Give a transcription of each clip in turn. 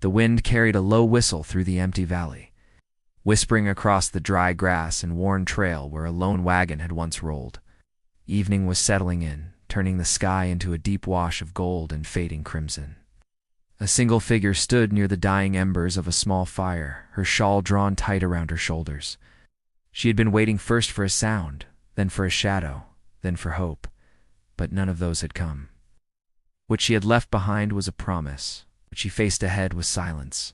The wind carried a low whistle through the empty valley, whispering across the dry grass and worn trail where a lone wagon had once rolled. Evening was settling in, turning the sky into a deep wash of gold and fading crimson. A single figure stood near the dying embers of a small fire, her shawl drawn tight around her shoulders. She had been waiting first for a sound, then for a shadow, then for hope, but none of those had come. What she had left behind was a promise. What she faced ahead was silence.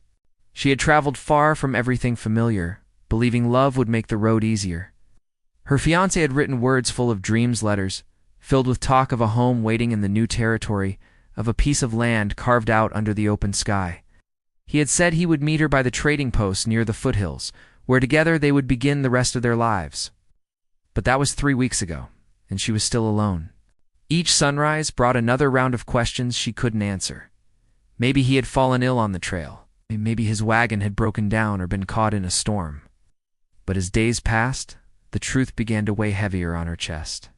She had traveled far from everything familiar, believing love would make the road easier. Her fiancé had written words full of dreams letters, filled with talk of a home waiting in the new territory, of a piece of land carved out under the open sky. He had said he would meet her by the trading post near the foothills, where together they would begin the rest of their lives. But that was 3 weeks ago, and she was still alone. Each sunrise brought another round of questions she couldn't answer. Maybe he had fallen ill on the trail. Maybe his wagon had broken down or been caught in a storm. But as days passed, the truth began to weigh heavier on her chest.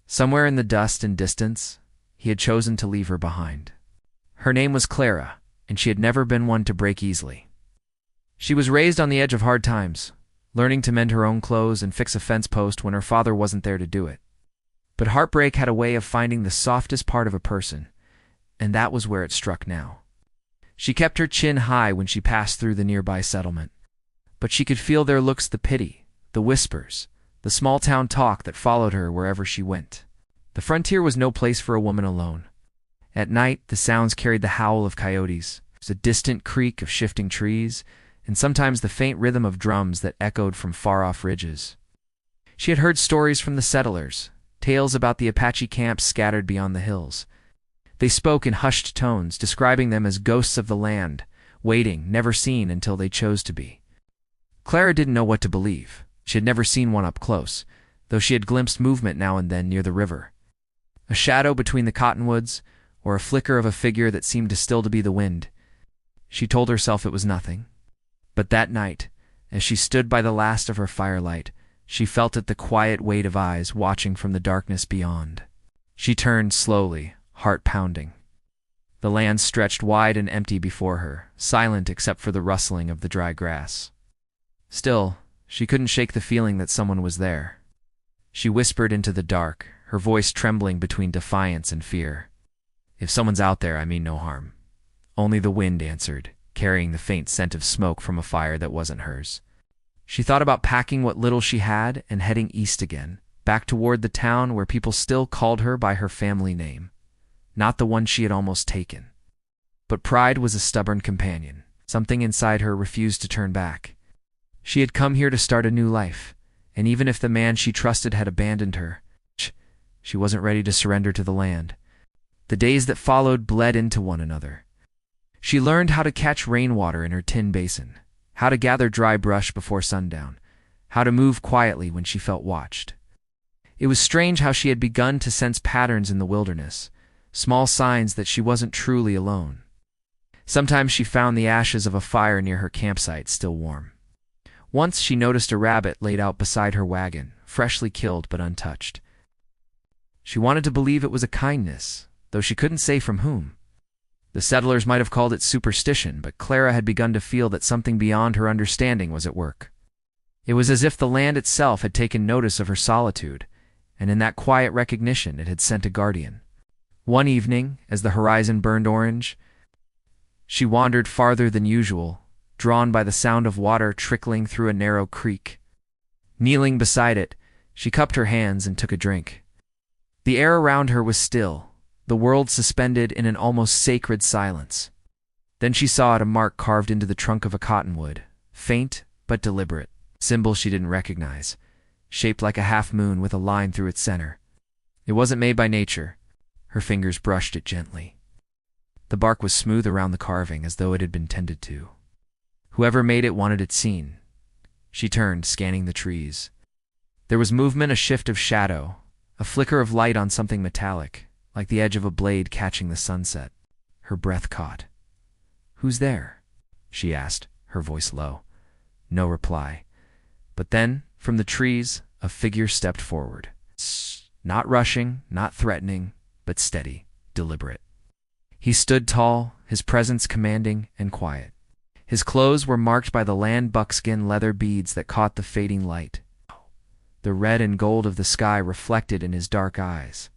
Somewhere in the dust and distance, he had chosen to leave her behind. Her name was Clara, and she had never been one to break easily. She was raised on the edge of hard times, learning to mend her own clothes and fix a fence post when her father wasn't there to do it. But heartbreak had a way of finding the softest part of a person, and that was where it struck now. She kept her chin high when she passed through the nearby settlement, but she could feel their looks, the pity, the whispers, the small-town talk that followed her wherever she went. The frontier was no place for a woman alone. At night, the sounds carried the howl of coyotes, the distant creak of shifting trees, and sometimes the faint rhythm of drums that echoed from far-off ridges. She had heard stories from the settlers, tales about the Apache camps scattered beyond the hills. They spoke in hushed tones, describing them as ghosts of the land, waiting, never seen until they chose to be. Clara didn't know what to believe. She had never seen one up close, though she had glimpsed movement now and then near the river. A shadow between the cottonwoods, or a flicker of a figure that seemed to still to be the wind. She told herself it was nothing. But that night, as she stood by the last of her firelight, she felt it, the quiet weight of eyes watching from the darkness beyond. She turned slowly, heart pounding. The land stretched wide and empty before her, silent except for the rustling of the dry grass. Still, she couldn't shake the feeling that someone was there. She whispered into the dark, her voice trembling between defiance and fear. "If someone's out there, I mean no harm." Only the wind answered, carrying the faint scent of smoke from a fire that wasn't hers. She thought about packing what little she had and heading east again, back toward the town where people still called her by her family name, not the one she had almost taken. But pride was a stubborn companion. Something inside her refused to turn back. She had come here to start a new life, and even if the man she trusted had abandoned her, she wasn't ready to surrender to the land. The days that followed bled into one another. She learned how to catch rainwater in her tin basin, how to gather dry brush before sundown, how to move quietly when she felt watched. It was strange how she had begun to sense patterns in the wilderness, small signs that she wasn't truly alone. Sometimes she found the ashes of a fire near her campsite still warm. Once she noticed a rabbit laid out beside her wagon, freshly killed but untouched. She wanted to believe it was a kindness, though she couldn't say from whom. The settlers might have called it superstition, but Clara had begun to feel that something beyond her understanding was at work. It was as if the land itself had taken notice of her solitude, and in that quiet recognition it had sent a guardian. One evening, as the horizon burned orange, she wandered farther than usual, drawn by the sound of water trickling through a narrow creek. Kneeling beside it, she cupped her hands and took a drink. The air around her was still, the world suspended in an almost sacred silence. Then she saw it, a mark carved into the trunk of a cottonwood, faint but deliberate, symbol she didn't recognize, shaped like a half-moon with a line through its center. It wasn't made by nature. Her fingers brushed it gently. The bark was smooth around the carving, as though it had been tended to. Whoever made it wanted it seen. She turned, scanning the trees. There was movement, a shift of shadow, a flicker of light on something metallic, like the edge of a blade catching the sunset. Her breath caught. "Who's there?" she asked, her voice low. No reply. But then, from the trees, a figure stepped forward. Not rushing, not threatening, but steady, deliberate. He stood tall, his presence commanding and quiet. His clothes were marked by the land buckskin leather beads that caught the fading light, the red and gold of the sky reflected in his dark eyes.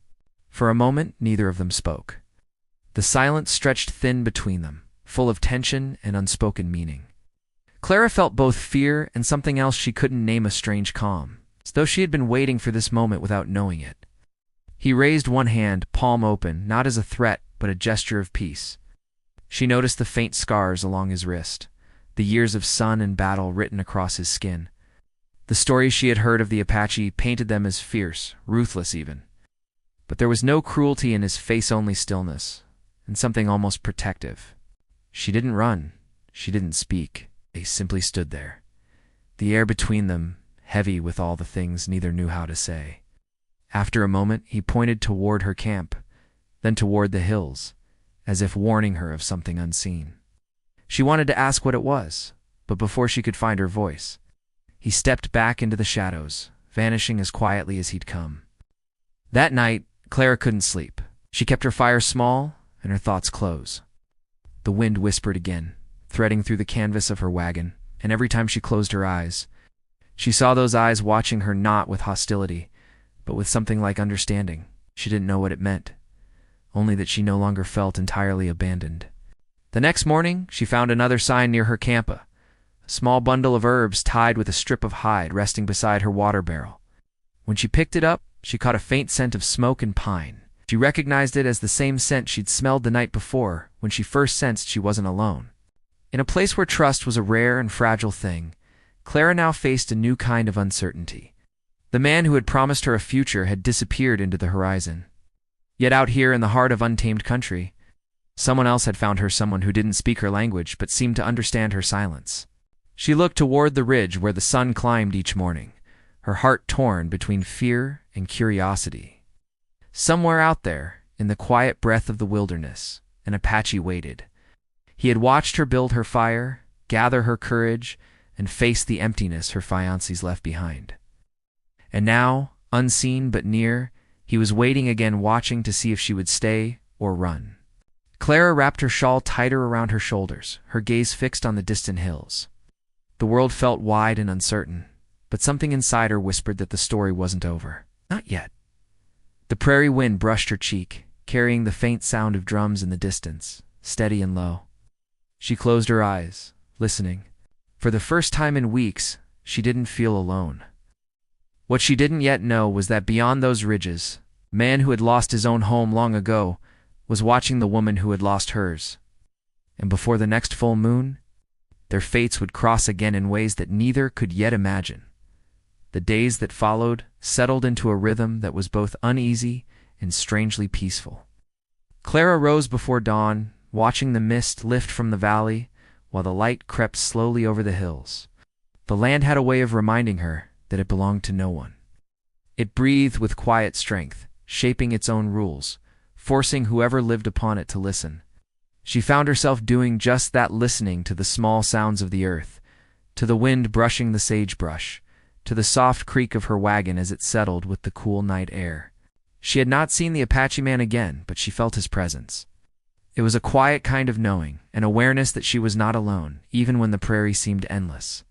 For a moment, neither of them spoke. The silence stretched thin between them, full of tension and unspoken meaning. Clara felt both fear and something else she couldn't name, a strange calm, as though she had been waiting for this moment without knowing it. He raised one hand, palm open, not as a threat, but a gesture of peace. She noticed the faint scars along his wrist, the years of sun and battle written across his skin. The stories she had heard of the Apache painted them as fierce, ruthless even. But there was no cruelty in his face, only stillness, and something almost protective. She didn't run. She didn't speak. They simply stood there, the air between them heavy with all the things neither knew how to say. After a moment, he pointed toward her camp, then toward the hills, as if warning her of something unseen. She wanted to ask what it was, but before she could find her voice, he stepped back into the shadows, vanishing as quietly as he'd come. That night, Clara couldn't sleep. She kept her fire small and her thoughts close. The wind whispered again, threading through the canvas of her wagon, and every time she closed her eyes, she saw those eyes watching her, not with hostility, but with something like understanding. She didn't know what it meant, only that she no longer felt entirely abandoned. The next morning, she found another sign near her camp, a small bundle of herbs tied with a strip of hide resting beside her water barrel. When she picked it up, she caught a faint scent of smoke and pine. She recognized it as the same scent she'd smelled the night before when she first sensed she wasn't alone. In a place where trust was a rare and fragile thing, Clara now faced a new kind of uncertainty. The man who had promised her a future had disappeared into the horizon. Yet out here in the heart of untamed country, someone else had found her, someone who didn't speak her language but seemed to understand her silence. She looked toward the ridge where the sun climbed each morning, her heart torn between fear and curiosity. Somewhere out there, in the quiet breath of the wilderness, an Apache waited. He had watched her build her fire, gather her courage, and face the emptiness her fiancés left behind. And now, unseen but near, he was waiting again, watching to see if she would stay or run. Clara wrapped her shawl tighter around her shoulders, her gaze fixed on the distant hills. The world felt wide and uncertain, but something inside her whispered that the story wasn't over. Not yet. The prairie wind brushed her cheek, carrying the faint sound of drums in the distance, steady and low. She closed her eyes, listening. For the first time in weeks, she didn't feel alone. What she didn't yet know was that beyond those ridges, a man who had lost his own home long ago was watching the woman who had lost hers. And before the next full moon, their fates would cross again in ways that neither could yet imagine. The days that followed settled into a rhythm that was both uneasy and strangely peaceful. Clara rose before dawn, watching the mist lift from the valley while the light crept slowly over the hills. The land had a way of reminding her that it belonged to no one. It breathed with quiet strength, shaping its own rules, forcing whoever lived upon it to listen. She found herself doing just that, listening to the small sounds of the earth, to the wind brushing the sagebrush, to the soft creak of her wagon as it settled with the cool night air. She had not seen the Apache man again, but she felt his presence. It was a quiet kind of knowing, an awareness that she was not alone, even when the prairie seemed endless.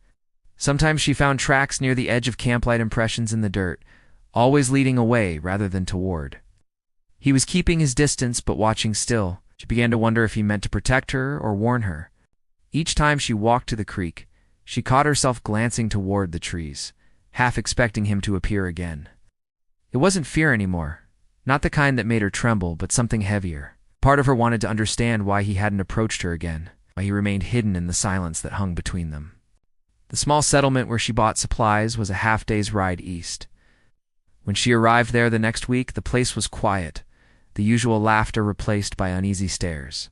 Sometimes she found tracks near the edge of camplight, impressions in the dirt, always leading away rather than toward. He was keeping his distance but watching still. She began to wonder if he meant to protect her or warn her. Each time she walked to the creek, she caught herself glancing toward the trees, half expecting him to appear again. It wasn't fear anymore, not the kind that made her tremble, but something heavier. Part of her wanted to understand why he hadn't approached her again, why he remained hidden in the silence that hung between them. The small settlement where she bought supplies was a half-day's ride east. When she arrived there the next week, the place was quiet, the usual laughter replaced by uneasy stares.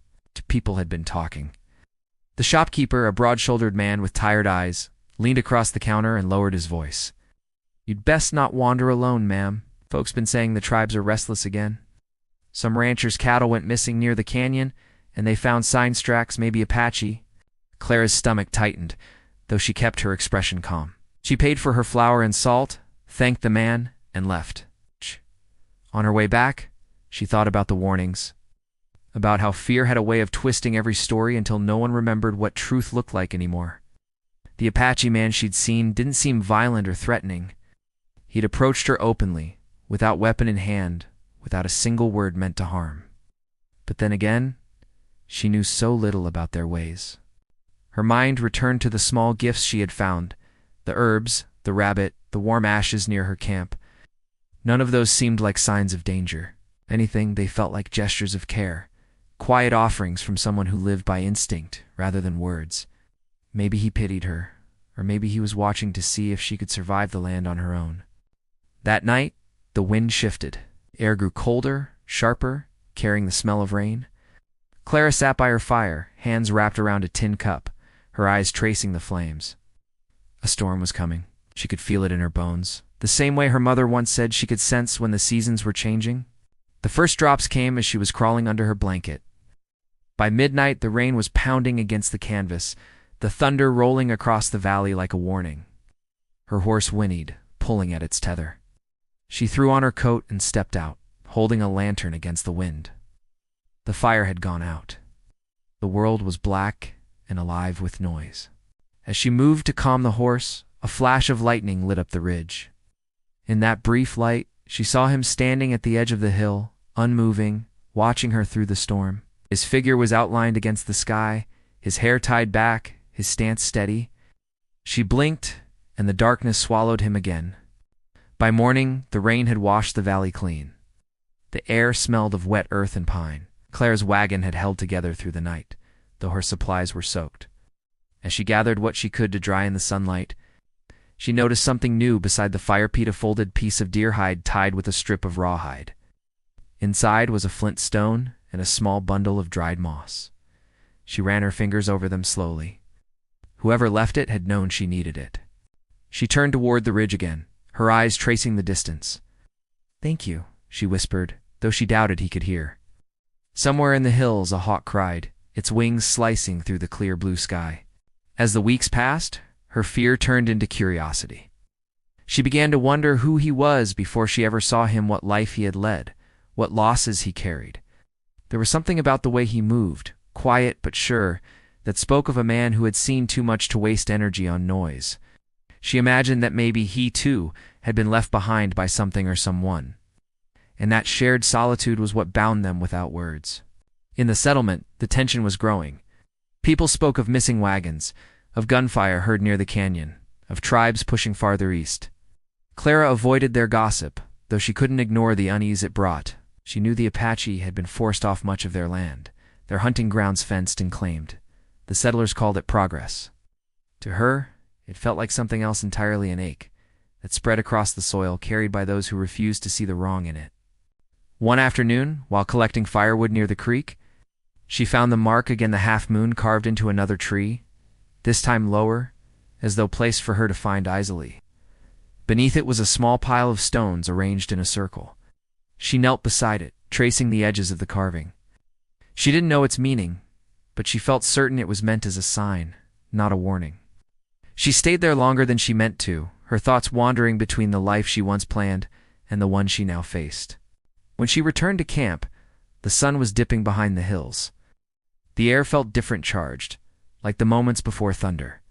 People had been talking. The shopkeeper, a broad-shouldered man with tired eyes, leaned across the counter and lowered his voice. "You'd best not wander alone, ma'am. Folks been saying the tribes are restless again. Some ranchers' cattle went missing near the canyon, and they found sign tracks, maybe Apache." Clara's stomach tightened, though she kept her expression calm. She paid for her flour and salt, thanked the man, and left. On her way back, she thought about the warnings. about how fear had a way of twisting every story until no one remembered what truth looked like anymore. The Apache man she'd seen didn't seem violent or threatening. He'd approached her openly, without weapon in hand, without a single word meant to harm. But then again, she knew so little about their ways. Her mind returned to the small gifts she had found, the herbs, the rabbit, the warm ashes near her camp. None of those seemed like signs of danger. Anything, they felt like gestures of care, quiet offerings from someone who lived by instinct rather than words. Maybe he pitied her, or maybe he was watching to see if she could survive the land on her own. That night, the wind shifted. Air grew colder, sharper, carrying the smell of rain. Clara sat by her fire, hands wrapped around a tin cup, her eyes tracing the flames. A storm was coming. She could feel it in her bones, the same way her mother once said she could sense when the seasons were changing. The first drops came as she was crawling under her blanket. By midnight, the rain was pounding against the canvas, the thunder rolling across the valley like a warning. Her horse whinnied, pulling at its tether. She threw on her coat and stepped out, holding a lantern against the wind. The fire had gone out. The world was black and alive with noise. As she moved to calm the horse, a flash of lightning lit up the ridge. In that brief light, she saw him standing at the edge of the hill, unmoving, watching her through the storm. His figure was outlined against the sky, his hair tied back, his stance steady. She blinked, and the darkness swallowed him again. By morning, the rain had washed the valley clean. The air smelled of wet earth and pine. Claire's wagon had held together through the night, though her supplies were soaked. As she gathered what she could to dry in the sunlight, she noticed something new beside the fire pit, a folded piece of deer hide tied with a strip of rawhide. Inside was a flint stone and a small bundle of dried moss. She ran her fingers over them slowly. Whoever left it had known she needed it. She turned toward the ridge again, her eyes tracing the distance. "Thank you," she whispered, though she doubted he could hear. Somewhere in the hills a hawk cried, its wings slicing through the clear blue sky. As the weeks passed, her fear turned into curiosity. She began to wonder who he was before she ever saw him, what life he had led, what losses he carried. There was something about the way he moved, quiet but sure, that spoke of a man who had seen too much to waste energy on noise. She imagined that maybe he, too, had been left behind by something or someone. And that shared solitude was what bound them without words. In the settlement, the tension was growing. People spoke of missing wagons, of gunfire heard near the canyon, of tribes pushing farther east. Clara avoided their gossip, though she couldn't ignore the unease it brought. She knew the Apache had been forced off much of their land, their hunting grounds fenced and claimed. The settlers called it progress. To her, it felt like something else entirely, an ache that spread across the soil, carried by those who refused to see the wrong in it. One afternoon, while collecting firewood near the creek, she found the mark again, the half moon carved into another tree, this time lower, as though placed for her to find easily. Beneath it was a small pile of stones arranged in a circle. She knelt beside it, tracing the edges of the carving. She didn't know its meaning, but she felt certain it was meant as a sign, not a warning. She stayed there longer than she meant to, her thoughts wandering between the life she once planned and the one she now faced. When she returned to camp, the sun was dipping behind the hills. The air felt different, charged, like the moments before thunder.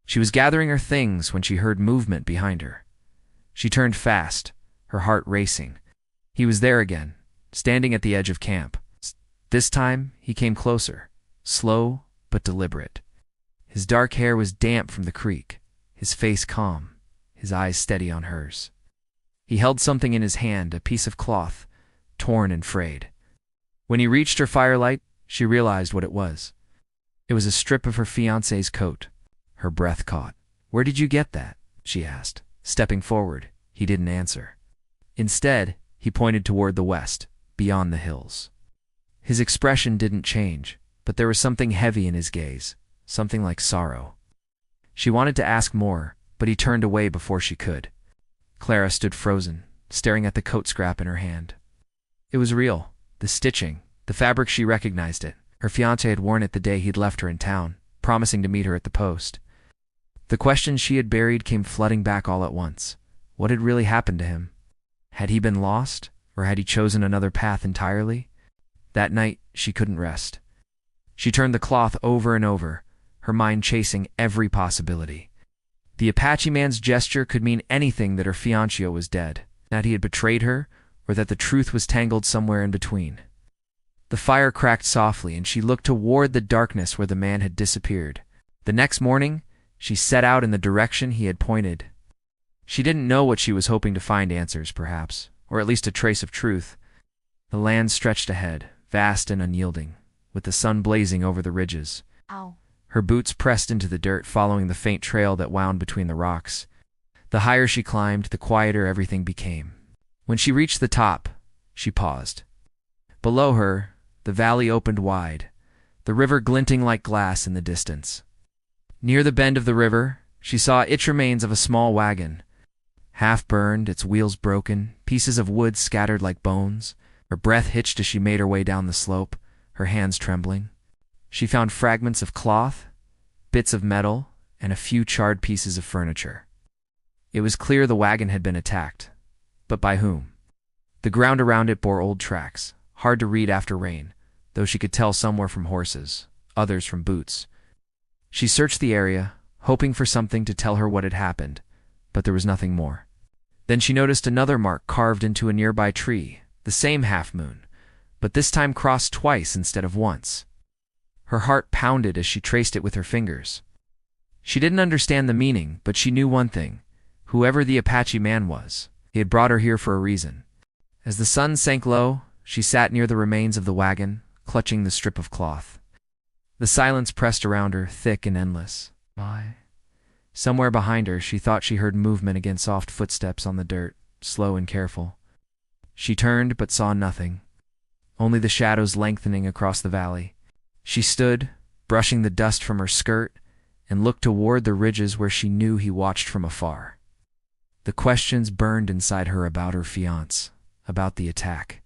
She was gathering her things when she heard movement behind her. She turned fast, her heart racing. He was there again, standing at the edge of camp. This time, he came closer, slow but deliberate. His dark hair was damp from the creek, his face calm, his eyes steady on hers. He held something in his hand, a piece of cloth, torn and frayed. When he reached her firelight, she realized what it was. It was a strip of her fiancé's coat. Her breath caught. "Where did you get that?" she asked. Stepping forward, he didn't answer. Instead, he pointed toward the west, beyond the hills. His expression didn't change, but there was something heavy in his gaze, something like sorrow. She wanted to ask more, but he turned away before she could. Clara stood frozen, staring at the coat scrap in her hand. It was real, the stitching, the fabric. She recognized it. Her fiancé had worn it the day he'd left her in town, promising to meet her at the post. The questions she had buried came flooding back all at once. What had really happened to him? Had he been lost, or had he chosen another path entirely? That night, she couldn't rest. She turned the cloth over and over, her mind chasing every possibility. The Apache man's gesture could mean anything: that her fiancé was dead, that he had betrayed her, or that the truth was tangled somewhere in between. The fire cracked softly, and she looked toward the darkness where the man had disappeared. The next morning, she set out in the direction he had pointed. She didn't know what she was hoping to find: answers, perhaps, or at least a trace of truth. The land stretched ahead, vast and unyielding, with the sun blazing over the ridges. Ow. Her boots pressed into the dirt, following the faint trail that wound between the rocks. The higher she climbed, the quieter everything became. When she reached the top, she paused. Below her, the valley opened wide, the river glinting like glass in the distance. Near the bend of the river, she saw its remains of a small wagon, half burned, its wheels broken, pieces of wood scattered like bones. Her breath hitched as she made her way down the slope, her hands trembling. She found fragments of cloth, bits of metal, and a few charred pieces of furniture. It was clear the wagon had been attacked, but by whom? The ground around it bore old tracks, hard to read after rain, though she could tell some were from horses, others from boots. She searched the area, hoping for something to tell her what had happened, but there was nothing more. Then she noticed another mark carved into a nearby tree, the same half-moon, but this time crossed twice instead of once. Her heart pounded as she traced it with her fingers. She didn't understand the meaning, but she knew one thing: whoever the Apache man was, he had brought her here for a reason. As the sun sank low, she sat near the remains of the wagon, clutching the strip of cloth. The silence pressed around her, thick and endless. Somewhere behind her, she thought she heard movement against soft footsteps on the dirt, slow and careful. She turned, but saw nothing, only the shadows lengthening across the valley. She stood, brushing the dust from her skirt, and looked toward the ridges where she knew he watched from afar. The questions burned inside her about her fiancé, about the attack,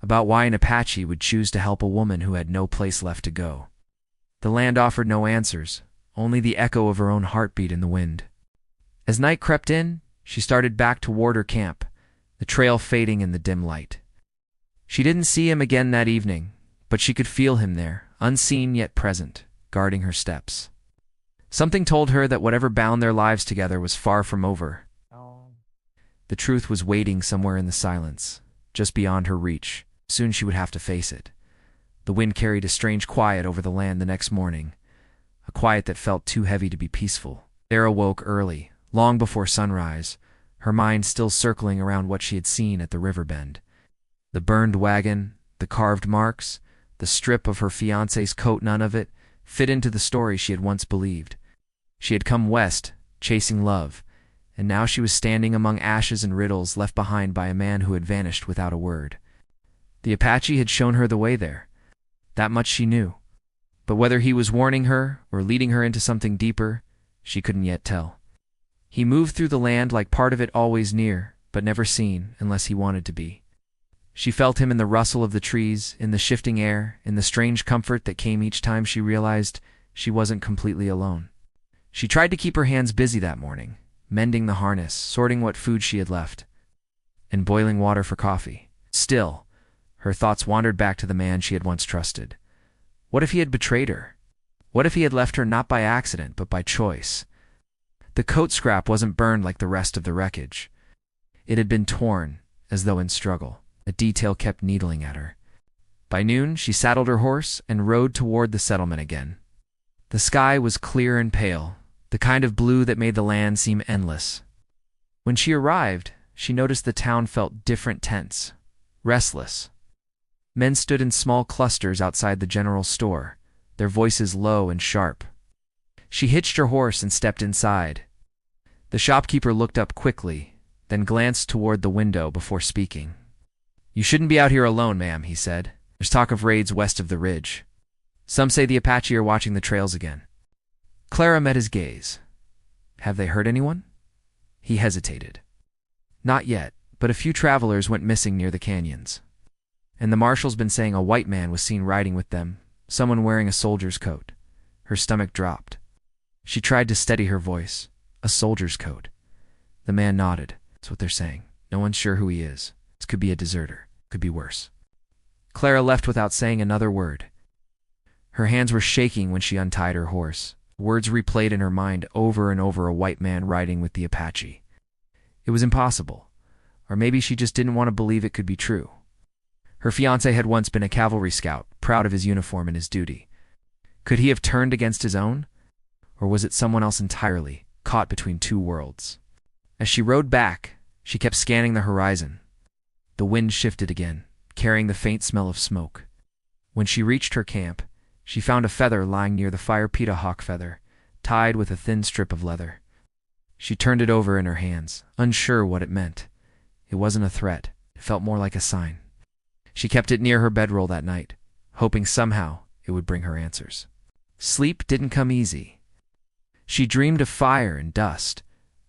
about why an Apache would choose to help a woman who had no place left to go. The land offered no answers, only the echo of her own heartbeat in the wind. As night crept in, she started back toward her camp, the trail fading in the dim light. She didn't see him again that evening, but she could feel him there, unseen yet present, guarding her steps. Something told her that whatever bound their lives together was far from over. The truth was waiting somewhere in the silence, just beyond her reach. Soon she would have to face it. The wind carried a strange quiet over the land the next morning, a quiet that felt too heavy to be peaceful. Sarah awoke early, long before sunrise, her mind still circling around what she had seen at the river bend. The burned wagon, the carved marks, the strip of her fiancé's coat, none of it fit into the story she had once believed. She had come west, chasing love, and now she was standing among ashes and riddles left behind by a man who had vanished without a word. The Apache had shown her the way there. That much she knew. But whether he was warning her or leading her into something deeper, she couldn't yet tell. He moved through the land like part of it, always near, but never seen unless he wanted to be. She felt him in the rustle of the trees, in the shifting air, in the strange comfort that came each time she realized she wasn't completely alone. She tried to keep her hands busy that morning, mending the harness, sorting what food she had left, and boiling water for coffee. Still, her thoughts wandered back to the man she had once trusted. What if he had betrayed her? What if he had left her not by accident, but by choice? The coat scrap wasn't burned like the rest of the wreckage. It had been torn, as though in struggle. A detail kept needling at her. By noon, she saddled her horse and rode toward the settlement again. The sky was clear and pale, the kind of blue that made the land seem endless. When she arrived, she noticed the town felt different, tense, restless. Men stood in small clusters outside the general store, their voices low and sharp. She hitched her horse and stepped inside. The shopkeeper looked up quickly, then glanced toward the window before speaking. "You shouldn't be out here alone, ma'am," he said. "There's talk of raids west of the ridge. Some say the Apache are watching the trails again." Clara met his gaze. "Have they hurt anyone?" He hesitated. "Not yet, but a few travelers went missing near the canyons. And the marshal's been saying a white man was seen riding with them, someone wearing a soldier's coat." Her stomach dropped. She tried to steady her voice. "A soldier's coat." The man nodded. "That's what they're saying. No one's sure who he is. This could be a deserter. Could be worse." Clara left without saying another word. Her hands were shaking when she untied her horse. Words replayed in her mind over and over: a white man riding with the Apache. It was impossible. Or maybe she just didn't want to believe it could be true. Her fiancé had once been a cavalry scout, proud of his uniform and his duty. Could he have turned against his own? Or was it someone else entirely, caught between two worlds? As she rode back, she kept scanning the horizon. The wind shifted again, carrying the faint smell of smoke. When she reached her camp, she found a feather lying near the fire pit, a hawk feather, tied with a thin strip of leather. She turned it over in her hands, unsure what it meant. It wasn't a threat. It felt more like a sign. She kept it near her bedroll that night, hoping somehow it would bring her answers. Sleep didn't come easy. She dreamed of fire and dust,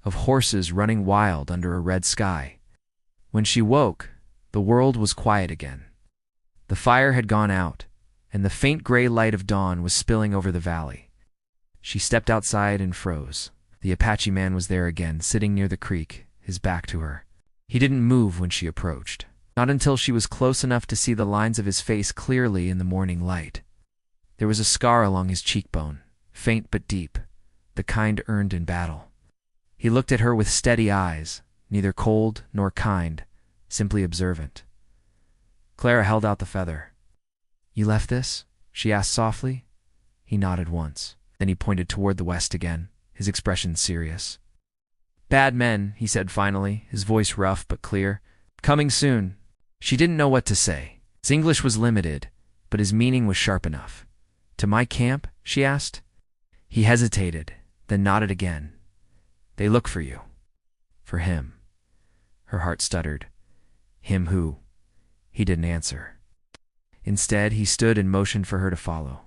of horses running wild under a red sky. When she woke, the world was quiet again. The fire had gone out, and the faint gray light of dawn was spilling over the valley. She stepped outside and froze. The Apache man was there again, sitting near the creek, his back to her. He didn't move when she approached, not until she was close enough to see the lines of his face clearly in the morning light. There was a scar along his cheekbone, faint but deep, the kind earned in battle. He looked at her with steady eyes, neither cold nor kind, simply observant. Clara held out the feather. "You left this?" she asked softly. He nodded once. Then he pointed toward the west again, his expression serious. "Bad men," he said finally, his voice rough but clear. "Coming soon." She didn't know what to say. His English was limited, but his meaning was sharp enough. "To my camp?" she asked. He hesitated, then nodded again. "They look for you." "For him." Her heart stuttered. Him who? He didn't answer. Instead, he stood and motioned for her to follow.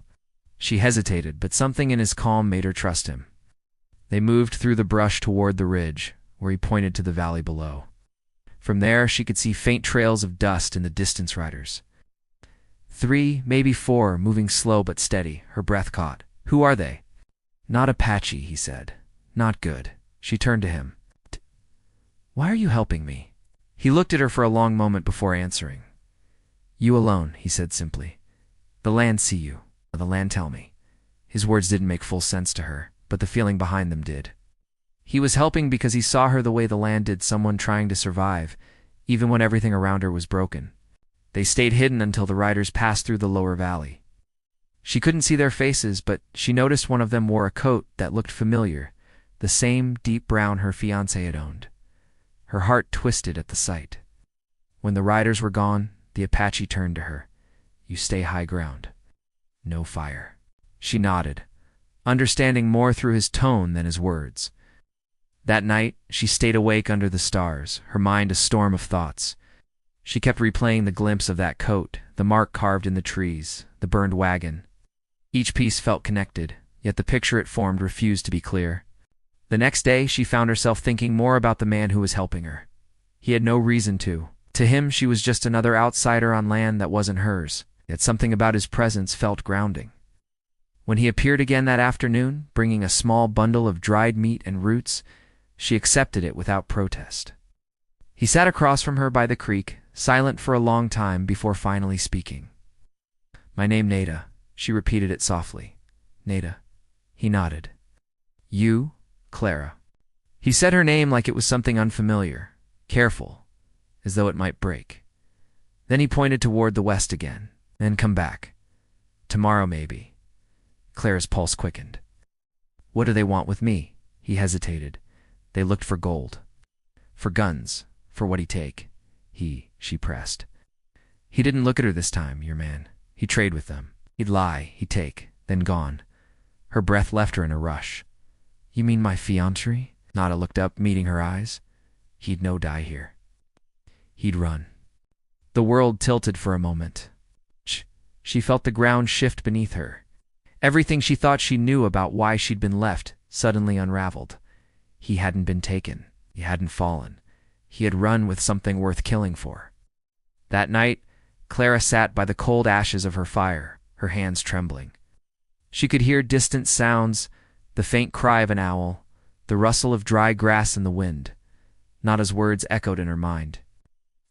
She hesitated, but something in his calm made her trust him. They moved through the brush toward the ridge, where he pointed to the valley below. From there, she could see faint trails of dust in the distance riders. 3, maybe 4, moving slow but steady, her breath caught. "Who are they?" "Not Apache," he said. "Not good." She turned to him. "Why are you helping me?" He looked at her for a long moment before answering. "You alone," he said simply. "The land see you. The land tell me." His words didn't make full sense to her, but the feeling behind them did. He was helping because he saw her the way the land did someone trying to survive, even when everything around her was broken. They stayed hidden until the riders passed through the lower valley. She couldn't see their faces, but she noticed one of them wore a coat that looked familiar, the same deep brown her fiancé had owned. Her heart twisted at the sight. When the riders were gone, the Apache turned to her. "You stay high ground. No fire." She nodded, understanding more through his tone than his words. That night, she stayed awake under the stars, her mind a storm of thoughts. She kept replaying the glimpse of that coat, the mark carved in the trees, the burned wagon. Each piece felt connected, yet the picture it formed refused to be clear. The next day, she found herself thinking more about the man who was helping her. He had no reason to. To him, she was just another outsider on land that wasn't hers, yet something about his presence felt grounding. When he appeared again that afternoon, bringing a small bundle of dried meat and roots, she accepted it without protest. He sat across from her by the creek, silent for a long time before finally speaking. "My name Nada," she repeated it softly. "Nada." He nodded. "You, Clara." He said her name like it was something unfamiliar, careful, as though it might break. Then he pointed toward the west again. "Then come back. Tomorrow, maybe." Clara's pulse quickened. "What do they want with me?" He hesitated. They looked for gold. For guns. For what'd he take? She pressed. He didn't look at her this time, your man. He'd trade with them. He'd lie, he'd take, then gone. Her breath left her in a rush. "You mean my fiancé?" Nada looked up, meeting her eyes. "He'd no die here. He'd run." The world tilted for a moment. She felt the ground shift beneath her. Everything she thought she knew about why she'd been left suddenly unraveled. He hadn't been taken. He hadn't fallen. He had run with something worth killing for. That night, Clara sat by the cold ashes of her fire, her hands trembling. She could hear distant sounds, the faint cry of an owl, the rustle of dry grass in the wind. Nada's words echoed in her mind.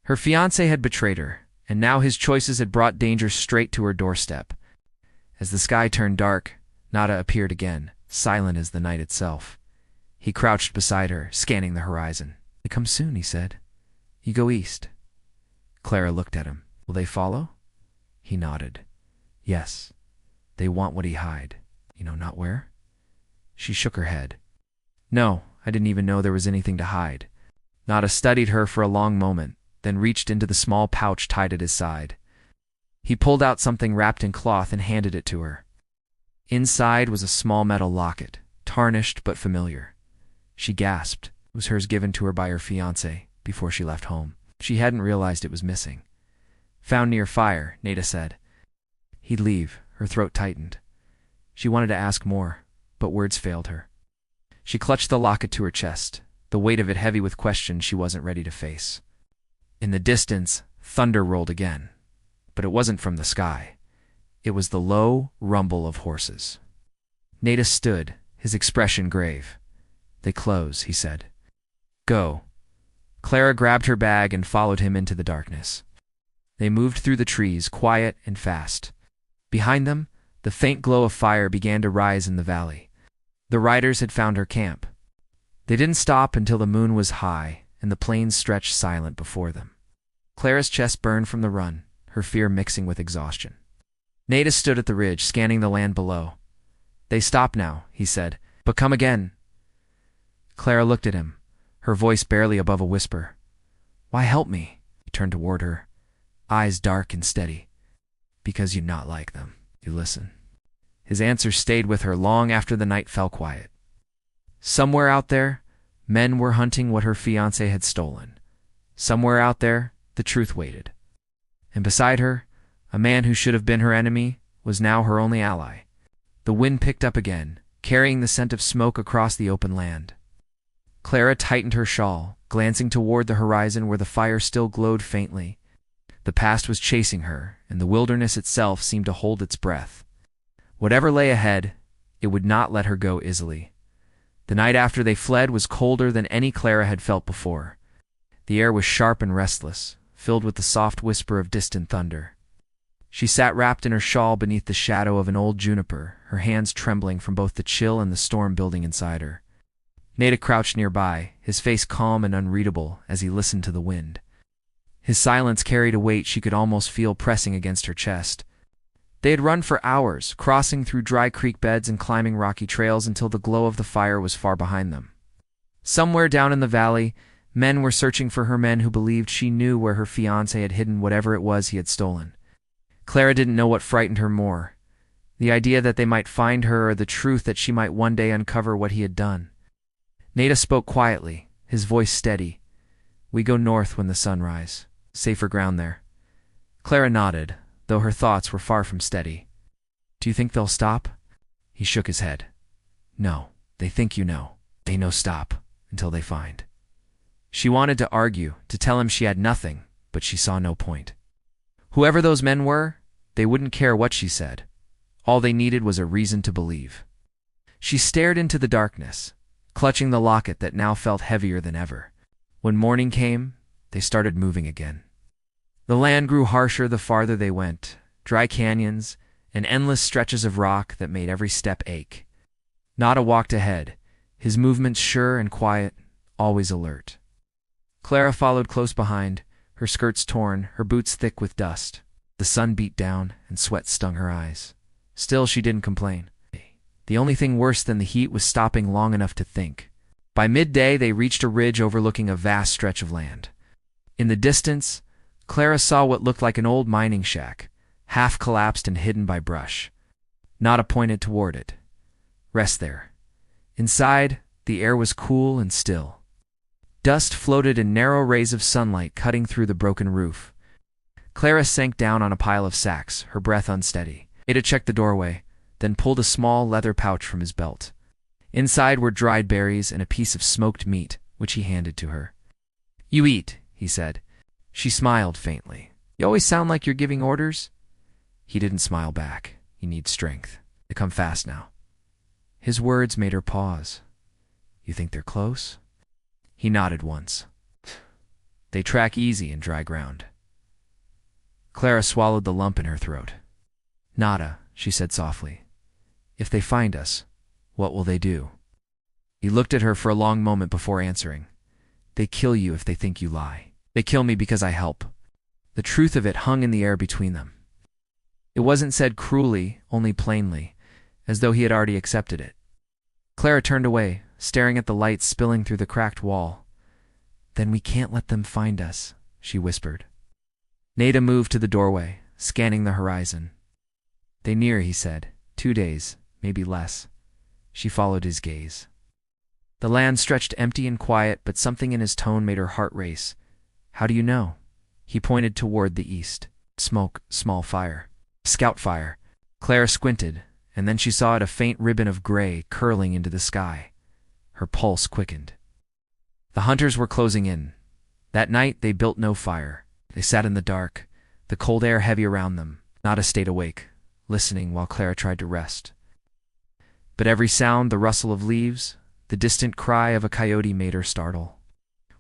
Her fiancé had betrayed her, and now his choices had brought danger straight to her doorstep. As the sky turned dark, Nada appeared again, silent as the night itself. He crouched beside her, scanning the horizon. "They come soon," he said. "You go east." Clara looked at him. "Will they follow?" He nodded. "Yes. They want what he hide. You know not where?" She shook her head. "No, I didn't even know there was anything to hide." Nada studied her for a long moment, then reached into the small pouch tied at his side. He pulled out something wrapped in cloth and handed it to her. Inside was a small metal locket, tarnished but familiar. She gasped. It was hers, given to her by her fiancé before she left home. She hadn't realized it was missing. "Found near fire," Nada said. He'd leave. Her throat tightened. She wanted to ask more, but words failed her. She clutched the locket to her chest, the weight of it heavy with questions she wasn't ready to face. In the distance, thunder rolled again. But it wasn't from the sky. It was the low rumble of horses. Nada stood, his expression grave. "They close," he said. "Go." Clara grabbed her bag and followed him into the darkness. They moved through the trees, quiet and fast. Behind them, the faint glow of fire began to rise in the valley. The riders had found her camp. They didn't stop until the moon was high and the plains stretched silent before them. Clara's chest burned from the run, her fear mixing with exhaustion. Nada stood at the ridge, scanning the land below. "They stop now," he said, "but come again." Clara looked at him, her voice barely above a whisper. "Why help me?" He turned toward her, eyes dark and steady. "Because you not like them. You listen." His answer stayed with her long after the night fell quiet. Somewhere out there, men were hunting what her fiancé had stolen. Somewhere out there, the truth waited. And beside her, a man who should have been her enemy was now her only ally. The wind picked up again, carrying the scent of smoke across the open land. Clara tightened her shawl, glancing toward the horizon where the fire still glowed faintly. The past was chasing her, and the wilderness itself seemed to hold its breath. Whatever lay ahead, it would not let her go easily. The night after they fled was colder than any Clara had felt before. The air was sharp and restless, filled with the soft whisper of distant thunder. She sat wrapped in her shawl beneath the shadow of an old juniper, her hands trembling from both the chill and the storm building inside her. Nada crouched nearby, his face calm and unreadable as he listened to the wind. His silence carried a weight she could almost feel pressing against her chest. They had run for hours, crossing through dry creek beds and climbing rocky trails until the glow of the fire was far behind them. Somewhere down in the valley, men were searching for her, men who believed she knew where her fiancé had hidden whatever it was he had stolen. Clara didn't know what frightened her more, the idea that they might find her or the truth that she might one day uncover what he had done. Nada spoke quietly, his voice steady. "We go north when the sun rise. Safer ground there." Clara nodded, though her thoughts were far from steady. "Do you think they'll stop?" He shook his head. "No, they think you know. They no stop until they find." She wanted to argue, to tell him she had nothing, but she saw no point. Whoever those men were, they wouldn't care what she said. All they needed was a reason to believe. She stared into the darkness, clutching the locket that now felt heavier than ever. When morning came, they started moving again. The land grew harsher the farther they went, dry canyons and endless stretches of rock that made every step ache. Nada walked ahead, his movements sure and quiet, always alert. Clara followed close behind, her skirts torn, her boots thick with dust. The sun beat down and sweat stung her eyes. Still, she didn't complain. The only thing worse than the heat was stopping long enough to think. By midday, they reached a ridge overlooking a vast stretch of land. In the distance, Clara saw what looked like an old mining shack, half collapsed and hidden by brush. Nada pointed toward it. "Rest there." Inside, the air was cool and still. Dust floated in narrow rays of sunlight cutting through the broken roof. Clara sank down on a pile of sacks, her breath unsteady. Ada checked the doorway, then pulled a small leather pouch from his belt. Inside were dried berries and a piece of smoked meat, which he handed to her. "You eat," he said. She smiled faintly. "You always sound like you're giving orders." He didn't smile back. "You need strength. They come fast now." His words made her pause. "You think they're close?" He nodded once. "They track easy in dry ground." Clara swallowed the lump in her throat. "Nada," she said softly. "If they find us, what will they do?" He looked at her for a long moment before answering. "They kill you if they think you lie. They kill me because I help." The truth of it hung in the air between them. It wasn't said cruelly, only plainly, as though he had already accepted it. Clara turned away, staring at the light spilling through the cracked wall. "Then we can't let them find us," she whispered. Nada moved to the doorway, scanning the horizon. "They near," he said. 2 days, maybe less." She followed his gaze. The land stretched empty and quiet, but something in his tone made her heart race. "How do you know?" He pointed toward the east. "Smoke, small fire. Scout fire." Clara squinted, and then she saw a faint ribbon of gray curling into the sky. Her pulse quickened. The hunters were closing in. That night they built no fire. They sat in the dark, the cold air heavy around them. Nada stayed awake, listening while Clara tried to rest. But every sound, the rustle of leaves, the distant cry of a coyote made her startle.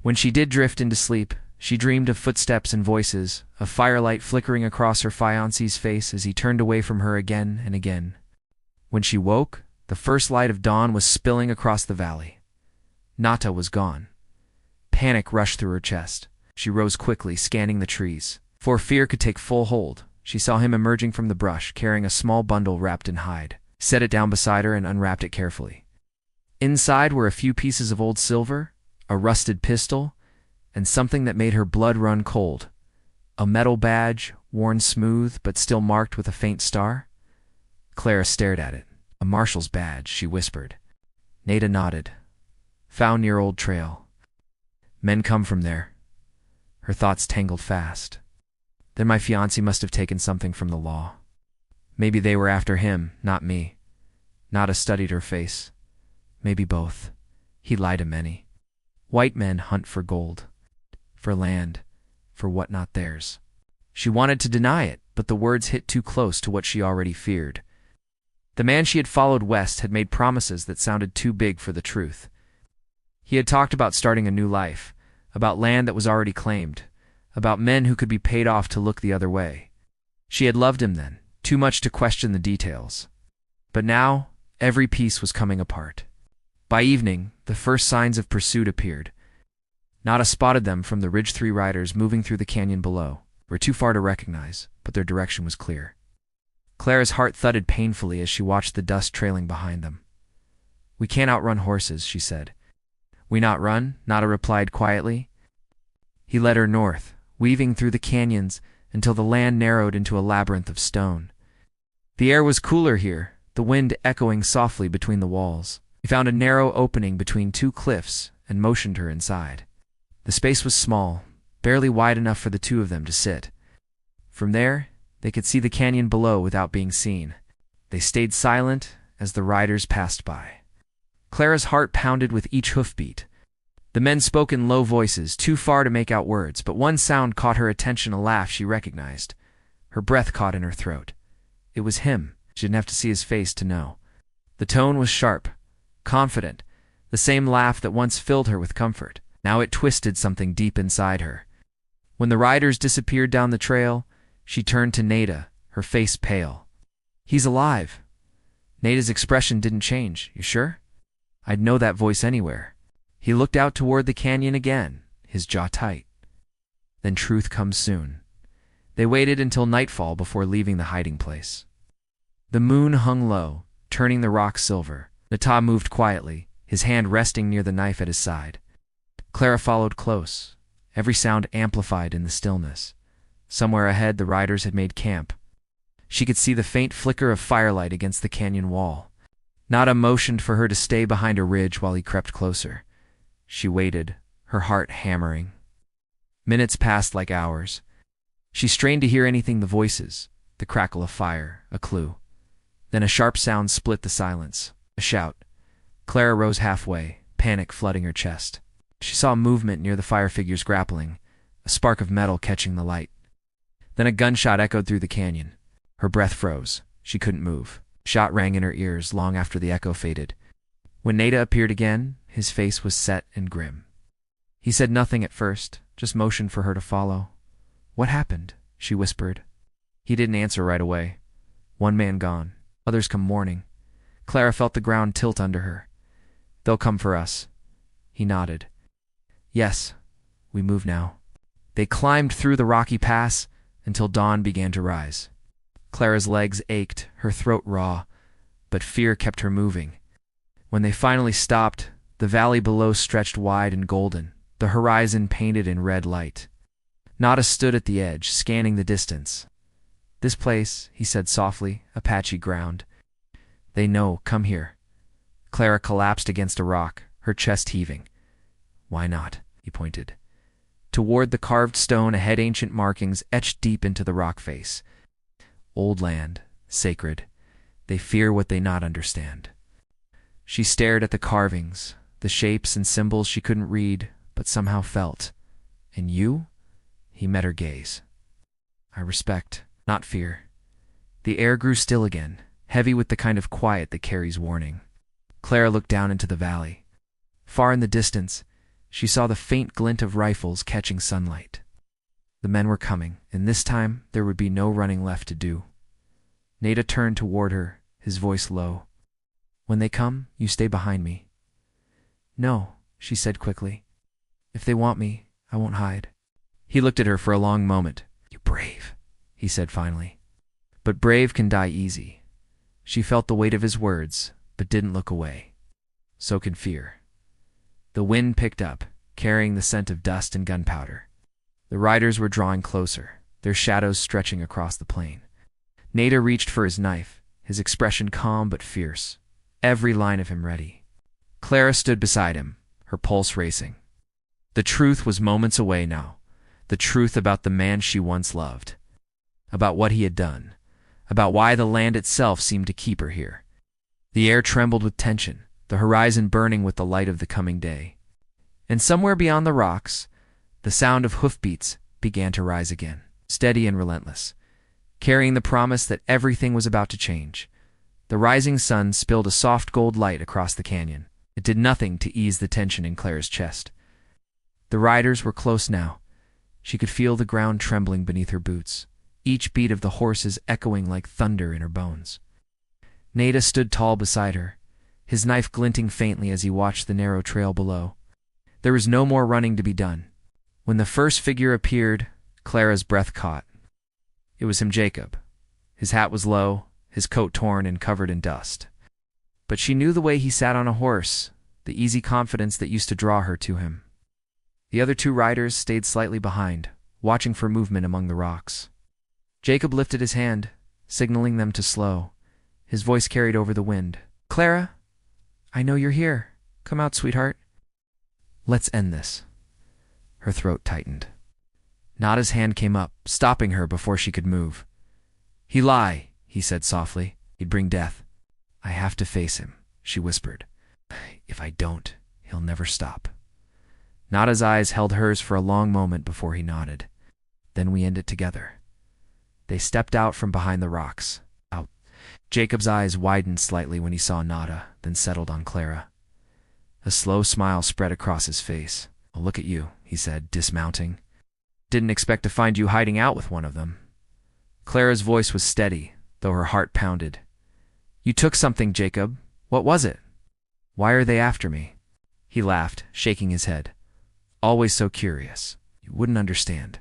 When she did drift into sleep, she dreamed of footsteps and voices, of firelight flickering across her fiancé's face as he turned away from her again and again. When she woke, the first light of dawn was spilling across the valley. Nata was gone. Panic rushed through her chest. She rose quickly, scanning the trees. Before fear could take full hold, she saw him emerging from the brush, carrying a small bundle wrapped in hide. He set it down beside her and unwrapped it carefully. Inside were a few pieces of old silver, a rusted pistol, and something that made her blood run cold. A metal badge, worn smooth but still marked with a faint star. Clara stared at it. "A marshal's badge," she whispered. Nada nodded. "Found near old trail. Men come from there." Her thoughts tangled fast. Then my fiancé must have taken something from the law. Maybe they were after him, not me. Nada studied her face. Maybe both. He lied to many. White men hunt for gold, for land, for what not theirs. She wanted to deny it, but the words hit too close to what she already feared. The man she had followed west had made promises that sounded too big for the truth. He had talked about starting a new life, about land that was already claimed, about men who could be paid off to look the other way. She had loved him then, too much to question the details. But now, every piece was coming apart. By evening, the first signs of pursuit appeared. Nada spotted them from the Ridge 3 riders moving through the canyon below. They were too far to recognize, but their direction was clear. Clara's heart thudded painfully as she watched the dust trailing behind them. "We can't outrun horses," she said. "We not run?" Nada replied quietly. He led her north, weaving through the canyons until the land narrowed into a labyrinth of stone. The air was cooler here, the wind echoing softly between the walls. He found a narrow opening between 2 cliffs and motioned her inside. The space was small, barely wide enough for the 2 of them to sit. From there, they could see the canyon below without being seen. They stayed silent as the riders passed by. Clara's heart pounded with each hoofbeat. The men spoke in low voices, too far to make out words, but one sound caught her attention, a laugh she recognized. Her breath caught in her throat. It was him. She didn't have to see his face to know. The tone was sharp, confident, the same laugh that once filled her with comfort. Now it twisted something deep inside her. When the riders disappeared down the trail, she turned to Nada, her face pale. "He's alive." Nada's expression didn't change. "You sure?" "I'd know that voice anywhere." He looked out toward the canyon again, his jaw tight. "Then truth comes soon." They waited until nightfall before leaving the hiding place. The moon hung low, turning the rocks silver. Nata moved quietly, his hand resting near the knife at his side. Clara followed close, every sound amplified in the stillness. Somewhere ahead the riders had made camp. She could see the faint flicker of firelight against the canyon wall. Nada motioned for her to stay behind a ridge while he crept closer. She waited, her heart hammering. Minutes passed like hours. She strained to hear anything, the voices, the crackle of fire, a clue. Then a sharp sound split the silence, a shout. Clara rose halfway, panic flooding her chest. She saw movement near the fire figures grappling, a spark of metal catching the light. Then a gunshot echoed through the canyon. Her breath froze. She couldn't move. Shot rang in her ears long after the echo faded. When Nada appeared again, his face was set and grim. He said nothing at first, just motioned for her to follow. "What happened?" she whispered. He didn't answer right away. One man gone. Others come mourning. Clara felt the ground tilt under her. They'll come for us. He nodded. Yes, we move now. They climbed through the rocky pass until dawn began to rise. Clara's legs ached, her throat raw, but fear kept her moving. When they finally stopped, the valley below stretched wide and golden, the horizon painted in red light. Nada stood at the edge, scanning the distance. This place, he said softly, Apache ground. They know, come here. Clara collapsed against a rock, her chest heaving. Why not? He pointed. Toward the carved stone ahead, ancient markings etched deep into the rock face. Old land, sacred. They fear what they not understand. She stared at the carvings, the shapes and symbols she couldn't read, but somehow felt. And you? He met her gaze. I respect, not fear. The air grew still again, heavy with the kind of quiet that carries warning. Clara looked down into the valley. Far in the distance, she saw the faint glint of rifles catching sunlight. The men were coming, and this time there would be no running left to do. Nada turned toward her, his voice low. When they come, you stay behind me. No, she said quickly. If they want me, I won't hide. He looked at her for a long moment. You brave, he said finally. But brave can die easy. She felt the weight of his words, but didn't look away. So can fear. The wind picked up, carrying the scent of dust and gunpowder. The riders were drawing closer, their shadows stretching across the plain. Nada reached for his knife, his expression calm but fierce, every line of him ready. Clara stood beside him, her pulse racing. The truth was moments away now, the truth about the man she once loved, about what he had done, about why the land itself seemed to keep her here. The air trembled with tension, the horizon burning with the light of the coming day. And somewhere beyond the rocks, the sound of hoofbeats began to rise again, steady and relentless, carrying the promise that everything was about to change. The rising sun spilled a soft gold light across the canyon. It did nothing to ease the tension in Clara's chest. The riders were close now. She could feel the ground trembling beneath her boots, each beat of the horses echoing like thunder in her bones. Nada stood tall beside her, his knife glinting faintly as he watched the narrow trail below. There was no more running to be done. When the first figure appeared, Clara's breath caught. It was him, Jacob. His hat was low, his coat torn and covered in dust. But she knew the way he sat on a horse, the easy confidence that used to draw her to him. The other two riders stayed slightly behind, watching for movement among the rocks. Jacob lifted his hand, signaling them to slow. His voice carried over the wind. Clara, I know you're here. Come out, sweetheart. Let's end this. Her throat tightened. Nada's hand came up, stopping her before she could move. He lie, he said softly. He'd bring death. I have to face him, she whispered. If I don't, he'll never stop. Nada's eyes held hers for a long moment before he nodded. Then we end it together. They stepped out from behind the rocks. Out. Jacob's eyes widened slightly when he saw Nada, then settled on Clara. A slow smile spread across his face. Well, look at you, he said, dismounting. Didn't expect to find you hiding out with one of them. Clara's voice was steady, though her heart pounded. You took something, Jacob. What was it? Why are they after me? He laughed, shaking his head. Always so curious. You wouldn't understand.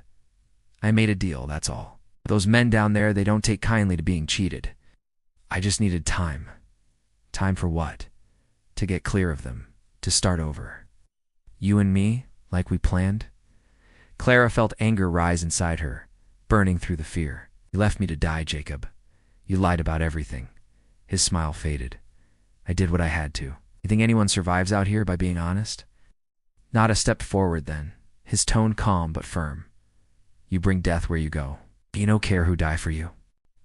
I made a deal, that's all. Those men down there, they don't take kindly to being cheated. I just needed time. Time for what? To get clear of them. To start over. You and me, like we planned? Clara felt anger rise inside her, burning through the fear. You left me to die, Jacob. You lied about everything. His smile faded. I did what I had to. You think anyone survives out here by being honest? Nada stepped forward then, his tone calm but firm. You bring death where you go. You don't care who die for you.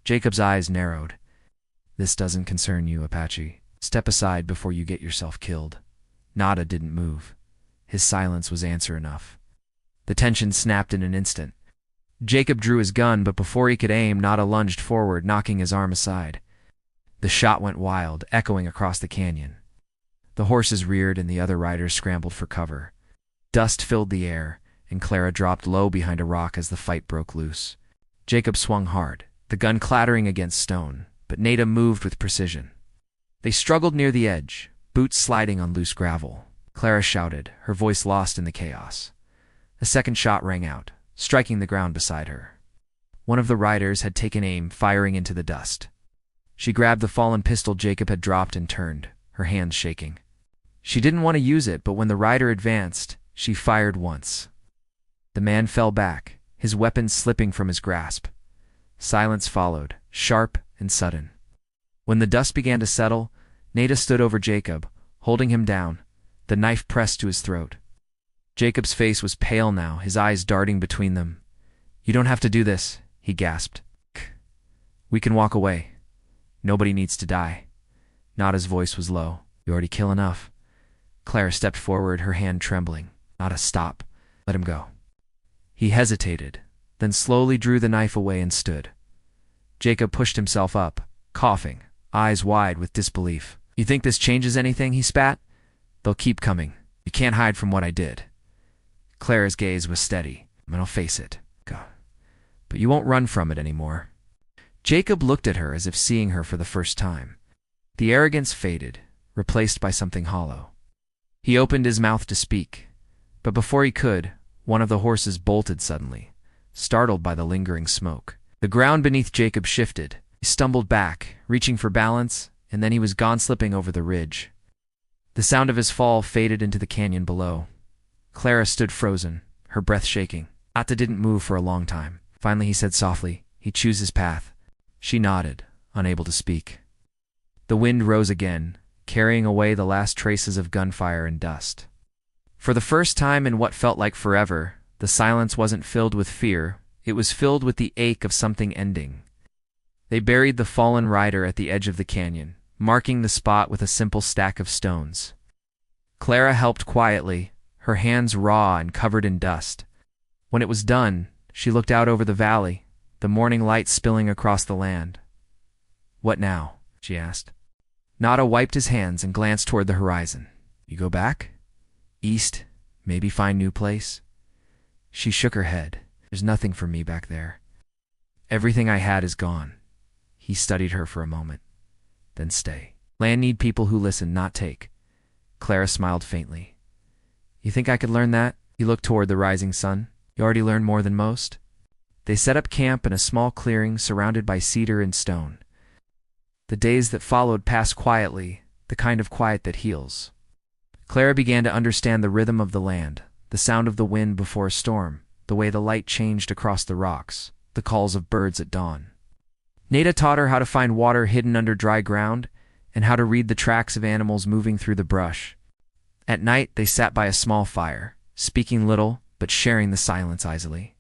Jacob's eyes narrowed. This doesn't concern you, Apache. Step aside before you get yourself killed. Nada didn't move. His silence was answer enough. The tension snapped in an instant. Jacob drew his gun, but before he could aim, Nada lunged forward, knocking his arm aside. The shot went wild, echoing across the canyon. The horses reared and the other riders scrambled for cover. Dust filled the air, and Clara dropped low behind a rock as the fight broke loose. Jacob swung hard, the gun clattering against stone, but Nada moved with precision. They struggled near the edge, boots sliding on loose gravel. Clara shouted, her voice lost in the chaos. A second shot rang out, striking the ground beside her. One of the riders had taken aim, firing into the dust. She grabbed the fallen pistol Jacob had dropped and turned, her hands shaking. She didn't want to use it, but when the rider advanced, she fired once. The man fell back, his weapon slipping from his grasp. Silence followed, sharp and sudden. When the dust began to settle, Nada stood over Jacob, holding him down, the knife pressed to his throat. Jacob's face was pale now, his eyes darting between them. "You don't have to do this," he gasped. "We can walk away. Nobody needs to die." Nada's voice was low. "You already kill enough." Clara stepped forward, her hand trembling. "Nada, stop. Let him go." He hesitated, then slowly drew the knife away and stood. Jacob pushed himself up, coughing, eyes wide with disbelief. "You think this changes anything?" he spat. "They'll keep coming. You can't hide from what I did." Clara's gaze was steady. "I'll face it. Go. But you won't run from it anymore." Jacob looked at her as if seeing her for the first time. The arrogance faded, replaced by something hollow. He opened his mouth to speak, but before he could, one of the horses bolted suddenly, startled by the lingering smoke. The ground beneath Jacob shifted. He stumbled back, reaching for balance, and then he was gone, slipping over the ridge. The sound of his fall faded into the canyon below. Clara stood frozen, her breath shaking. Atta didn't move for a long time. Finally he said softly, "He'd choose his path." She nodded, unable to speak. The wind rose again, carrying away the last traces of gunfire and dust. For the first time in what felt like forever, the silence wasn't filled with fear, it was filled with the ache of something ending. They buried the fallen rider at the edge of the canyon, marking the spot with a simple stack of stones. Clara helped quietly, her hands raw and covered in dust. When it was done, she looked out over the valley, the morning light spilling across the land. "What now?" she asked. Nada wiped his hands and glanced toward the horizon. "You go back? East, maybe find new place?" She shook her head. "There's nothing for me back there. Everything I had is gone." He studied her for a moment. "Then stay. Land need people who listen, not take." Clara smiled faintly. "You think I could learn that?" He looked toward the rising sun. "You already learned more than most." They set up camp in a small clearing surrounded by cedar and stone. The days that followed passed quietly, the kind of quiet that heals. Clara began to understand the rhythm of the land, the sound of the wind before a storm, the way the light changed across the rocks, the calls of birds at dawn. Nada taught her how to find water hidden under dry ground and how to read the tracks of animals moving through the brush. At night, they sat by a small fire, speaking little but sharing the silence easily.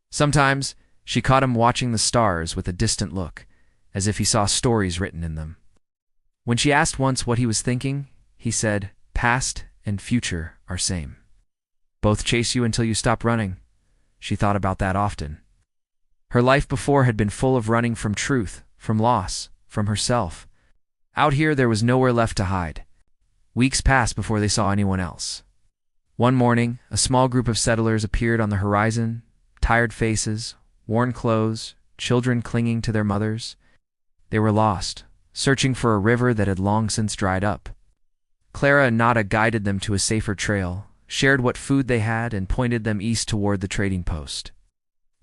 Sometimes, she caught him watching the stars with a distant look, as if he saw stories written in them. When she asked once what he was thinking, he said, "Past and future are same. Both chase you until you stop running." She thought about that often. Her life before had been full of running from truth, from loss, from herself. Out here there was nowhere left to hide. Weeks passed before they saw anyone else. One morning, a small group of settlers appeared on the horizon, tired faces, worn clothes, children clinging to their mothers. They were lost, searching for a river that had long since dried up. Clara and Nada guided them to a safer trail, shared what food they had, and pointed them east toward the trading post.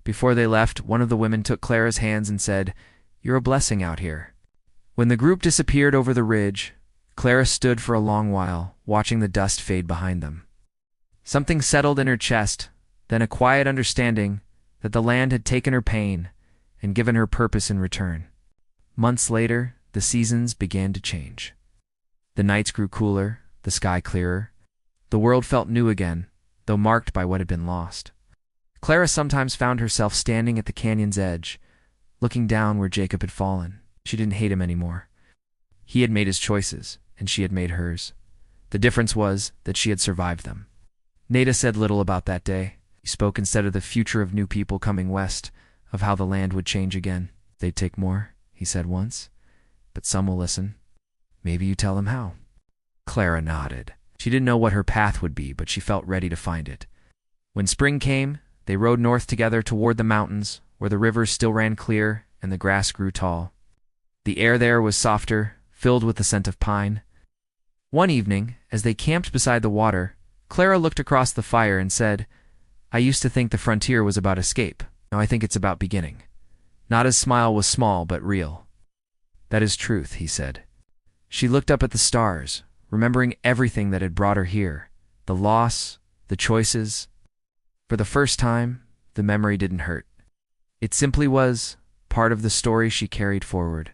Before they left, one of the women took Clara's hands and said, "You're a blessing out here." When the group disappeared over the ridge, Clara stood for a long while, watching the dust fade behind them. Something settled in her chest, then a quiet understanding that the land had taken her pain and given her purpose in return. Months later, the seasons began to change. The nights grew cooler, the sky clearer. The world felt new again, though marked by what had been lost. Clara sometimes found herself standing at the canyon's edge, looking down where Jacob had fallen. She didn't hate him anymore. He had made his choices, and she had made hers. The difference was that she had survived them. Nada said little about that day. He spoke instead of the future of new people coming west, of how the land would change again. "They'd take more," he said once, "but some will listen. Maybe you tell them how." Clara nodded. She didn't know what her path would be, but she felt ready to find it. When spring came, they rode north together toward the mountains, where the rivers still ran clear and the grass grew tall. The air there was softer, filled with the scent of pine. One evening, as they camped beside the water, Clara looked across the fire and said, "I used to think the frontier was about escape. Now I think it's about beginning." Nada's smile was small but real. "That is truth," he said. She looked up at the stars, remembering everything that had brought her here, the loss, the choices. For the first time, the memory didn't hurt. It simply was part of the story she carried forward.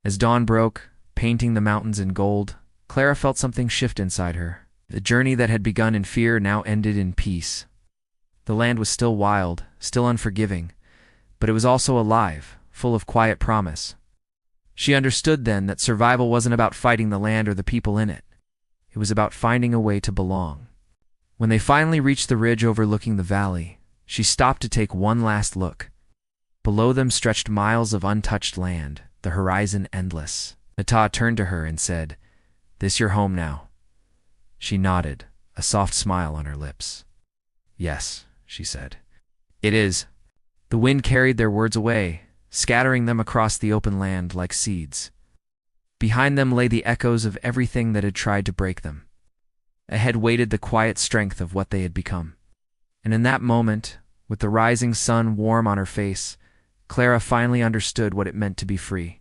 As dawn broke, painting the mountains in gold, Clara felt something shift inside her. The journey that had begun in fear now ended in peace. The land was still wild, still unforgiving, but it was also alive, full of quiet promise. She understood then that survival wasn't about fighting the land or the people in it. It was about finding a way to belong. When they finally reached the ridge overlooking the valley, she stopped to take one last look. Below them stretched miles of untouched land, the horizon endless. Nata turned to her and said, "This your home now?" She nodded, a soft smile on her lips. "Yes," she said. "It is." The wind carried their words away, scattering them across the open land like seeds. Behind them lay the echoes of everything that had tried to break them. Ahead waited the quiet strength of what they had become. And in that moment, with the rising sun warm on her face, Clara finally understood what it meant to be free.